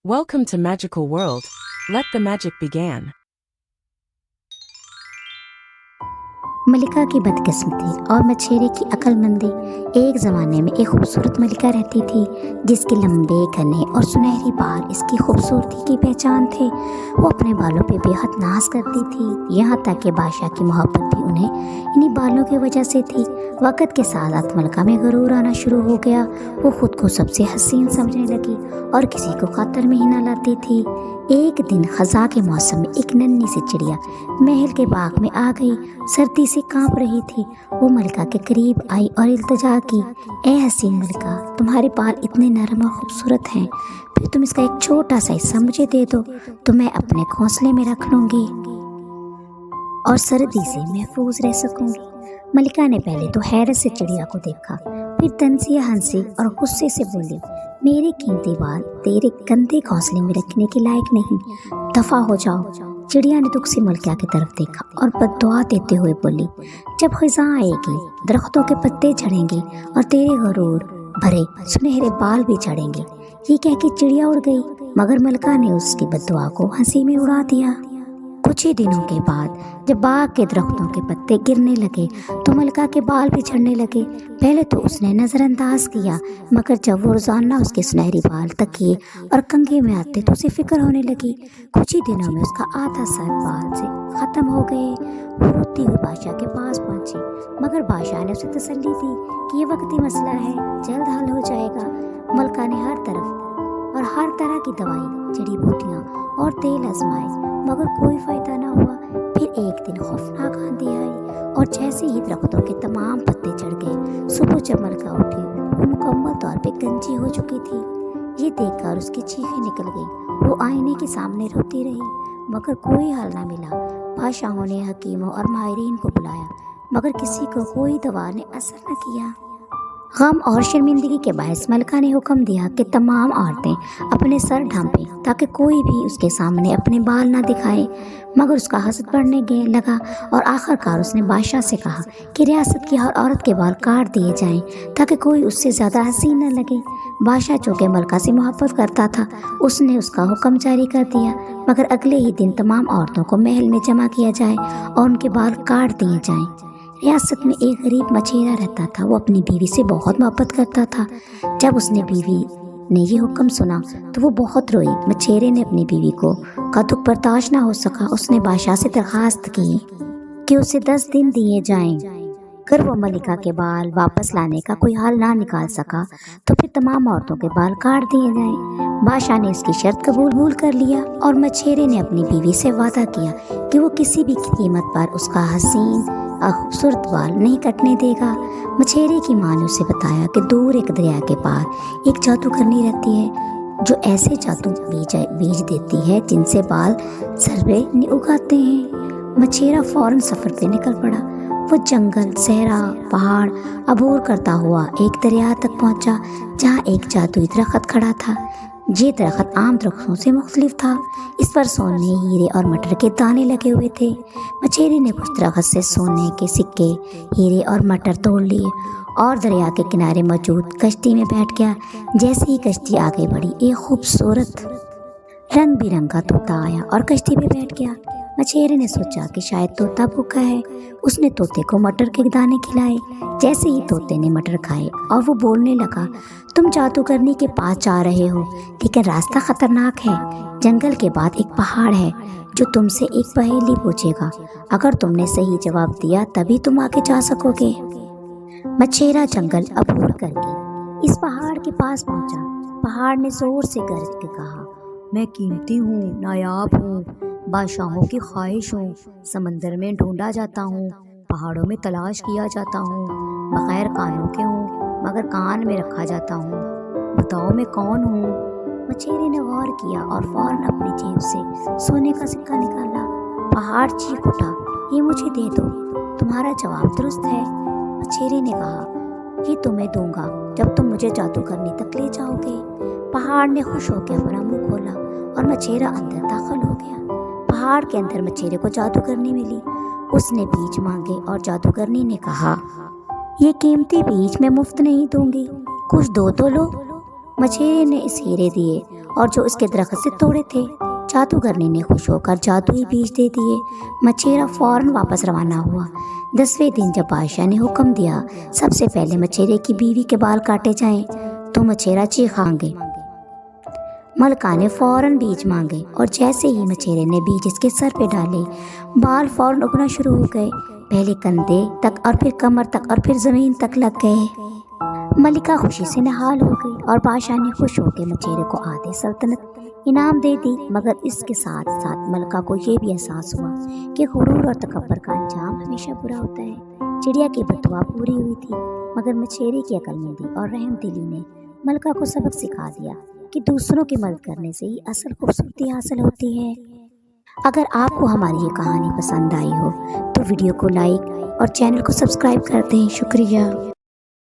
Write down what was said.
Welcome to Magical World. Let the magic begin. मलिका की बदकिस्मती और मछेरे की अक्लमंदी। एक ज़माने में एक खूबसूरत मलिका रहती थी जिसके लंबे घने और सुनहरी बाल इसकी खूबसूरती की पहचान थे। वो अपने बालों पे बेहद नाज करती थी, यहाँ तक कि बादशाह की मोहब्बत भी उन्हें इन्हीं बालों की वजह से थी। वक़्त के साथ साथ मलिका में गरूर आना शुरू हो गया। वो खुद को सबसे हसीन समझने लगी और किसी को खातर में ही न लाती थी। एक दिन खज़ा के मौसम में एक नन्ही सी चिड़िया महल के बाग में आ गई। सर्दी से कांप रही थी। वो मलिका के करीब आई और इल्तिजा की, ए हसीन मलिका, तुम्हारे बाल इतने नरम और खूबसूरत हैं, फिर तुम इसका एक छोटा सा हिस्सा मुझे दे दो तो मैं अपने घोंसले में रख लूँगी और सर्दी से महफूज रह सकूँगी। मलिका ने पहले तो हैरत से चिड़िया को देखा, फिर तंजिया हंसी और गुस्से से बोली, मेरे कीमती बाल तेरे गंदे घोंसले में रखने के लायक नहीं, दफा हो जाओ। चिड़िया ने दुख से मलिका की तरफ देखा और बद्दुआ देते हुए बोली, जब खिज़ां आएगी दरख्तों के पत्ते झड़ेंगे और तेरे गरूर भरे सुनहरे बाल भी झड़ेंगे। ये कह के चिड़िया उड़ गई, मगर मलिका ने उसकी बद्दुआ को हंसी में उड़ा दिया। कुछ ही दिनों के बाद जब बाग के दरख्तों के पत्ते गिरने लगे तो मलिका के बाल भी झड़ने लगे। पहले तो उसने नज़रअंदाज किया, मगर जब वो रोज़ाना उसके सुनहरी बाल तकिए और कंघे में आते तो उसे फिक्र होने लगी। कुछ ही दिनों में उसका आधा सर बाल से ख़त्म हो गए। वो रोती हुई बादशाह के पास पहुंची, मगर बादशाह ने उसे तसल्ली दी कि ये वक्ती मसला है, जल्द हल हो जाएगा। मलिका ने हर तरह की दवाई, जड़ी बूटियाँ और तेल आजमाए, मगर कोई फ़ायदा ना हुआ। फिर एक दिन खौफनाक आंधी आई और जैसे ही दरख्तों के तमाम पत्ते झड़ गए, सुबह जब मलिका उठी वो मुकम्मल तौर पे गंजी हो चुकी थी। ये देखकर उसकी चीखें निकल गई। वो आईने के सामने रोती रही, मगर कोई हल ना मिला। बादशाहों ने हकीमों और माहिरीन को बुलाया, मगर किसी को कोई दवा ने असर न किया। गम और शर्मिंदगी के बायस मलिका ने हुक्म दिया कि तमाम औरतें अपने सर ढांपें ताकि कोई भी उसके सामने अपने बाल ना दिखाए, मगर उसका हसद बढ़ने लगा और आखिरकार उसने बादशाह से कहा कि रियासत की हर औरत के बाल काट दिए जाएं ताकि कोई उससे ज़्यादा हसीन न लगे। बादशाह चूँकि मलिका से मोहब्बत करता था, उसने उसका हुक्म जारी कर दिया, मगर अगले ही दिन तमाम औरतों को महल में जमा किया जाए और उनके बाल काट दिए जाएँ। रियासत में एक गरीब मछेरा रहता था। वो अपनी बीवी से बहुत मोहब्बत करता था। जब उसने बीवी ने ये हुक्म सुना तो वो बहुत रोई। मछेरे ने अपनी बीवी का दुख बर्दाश्त ना हो सका। उसने बादशाह से दरखास्त की कि उसे 10 दिन दिए जाएं। अगर वो मलिका के बाल वापस लाने का कोई हल ना निकाल सका तो फिर तमाम औरतों के बाल काट दिए जाएं। बादशाह ने इसकी शर्त कबूल कर लिया और मछेरे ने अपनी बीवी से वादा किया कि वो किसी भी कीमत पर उसका हसीन और खूबसूरत बाल नहीं कटने देगा। मछेरे की माँ ने उसे बताया कि दूर एक दरिया के पार एक जादूगरनी रहती है जो ऐसे जादू बीज देती है जिनसे बाल सर पे नहीं उगाते हैं। मछेरा फौरन सफ़र पे निकल पड़ा। वो जंगल, सहरा, पहाड़ अबूर करता हुआ एक दरिया तक पहुंचा जहाँ एक जादुई दरख्त खड़ा था। ये दरख्त आम दरख्तों से मुख्तलिफ था। इस पर सोने, हीरे और मटर के दाने लगे हुए थे। मछेरे ने कुछ दरख्त से सोने के सिक्के, हीरे और मटर तोड़ लिए और दरिया के किनारे मौजूद कश्ती में बैठ गया। जैसे ही कश्ती आगे बढ़ी, एक खूबसूरत रंग बिरंगा तोता आया और कश्ती पे बैठ गया। मछेरे ने सोचा कि शायद तोता भूखा है। उसने तोते को मटर के दाने खिलाए। जैसे ही तोते ने मटर खाए और वो बोलने लगा, तुम जादूगरनी के पास जा रहे हो, लेकिन रास्ता खतरनाक है। जंगल के बाद एक पहाड़ है जो तुमसे एक पहेली पूछेगा। अगर तुमने सही जवाब दिया तभी तुम आगे जा सकोगे। मछेरा जंगल अबूर करके इस पहाड़ के पास पहुंचा। पहाड़ ने जोर से गरज के कहा, मैं कीमती हूँ, नायाब हूँ, बादशाहों की ख्वाहिश हूँ। समंदर में ढूंढा जाता हूँ, पहाड़ों में तलाश किया जाता हूँ। बगैर कानों के हूँ, मगर कान में रखा जाता हूँ। बताओ मैं कौन हूँ? मछेरे ने गौर किया और फौरन अपनी जेब से सोने का सिक्का निकाला। पहाड़ चीख उठा, ये मुझे दे दो, तुम्हारा जवाब दुरुस्त है। मछेरे ने कहा, ये तुम्हें दूंगा जब तुम मुझे जादूगरनी तक ले जाओगे। पहाड़ ने खुश होकर अपना मुंह खोला और मछेरा अंदर दाखिल हो गया। पहाड़ के अंदर मछेरे को जादूगरनी मिली। उसने बीज मांगे और जादूगरनी ने कहा, ये कीमती बीज मैं मुफ्त नहीं दूंगी, कुछ दो तो लो। मछेरे ने इस हीरे दिए اور جو اس کے درخت سے توڑے تھے۔ جادوگرنی نے خوش ہو کر جادوئی بیج دے دیے۔ مچھیرا فوراً واپس روانہ ہوا۔ 10ویں دن جب بادشاہ نے حکم دیا سب سے پہلے مچھیرے کی بیوی کے بال کاٹے جائیں تو مچھیرا چیخا گے۔ ملکہ نے فوراً بیج مانگے اور جیسے ہی مچھیرے نے بیج اس کے سر پہ ڈالے بال فوراً اگنا شروع ہو گئے، پہلے کندھے تک اور پھر کمر تک اور پھر زمین تک لگ گئے۔ ملکہ خوشی سے نہال ہو گئی اور بادشاہ نے خوش ہو کے مچھیرے کو آدھی سلطنت انعام دے دی، مگر اس کے ساتھ ساتھ ملکہ کو یہ بھی احساس ہوا کہ غرور اور تکبر کا انجام ہمیشہ برا ہوتا ہے۔ چڑیا کی بددعا پوری ہوئی تھی، مگر مچھیرے کی عقل مندی اور رحم دلی نے ملکہ کو سبق سکھا دیا کہ دوسروں کی مدد کرنے سے ہی اصل خوبصورتی حاصل ہوتی ہے۔ اگر آپ کو ہماری یہ کہانی پسند آئی ہو تو ویڈیو کو لائک اور چینل کو سبسکرائب کر دیں۔ شکریہ۔